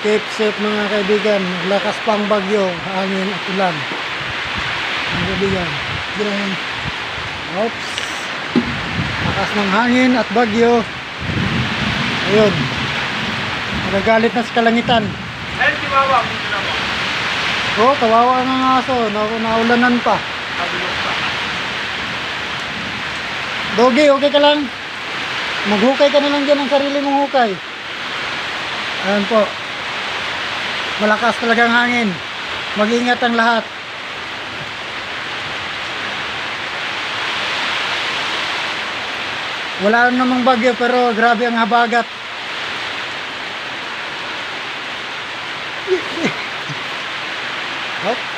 Keep safe mga kaibigan. Lakas pang bagyo, hangin at ulan. Mga kaibigan. Ganyan. Oops. Lakas ng hangin at bagyo. Ayun. Nagagalit na sa kalangitan. Ayun, Chihuahua. Dito na mo. Oh, kawawa ng aso. Naulanan pa. Nabulok pa. Dogi, okay ka lang? Maghukay ka na lang dyan ng sarili mong hukay. Ayan po. Malakas talagang hangin. Mag-ingat ang lahat. Wala namang bagyo pero grabe ang habagat. Hop.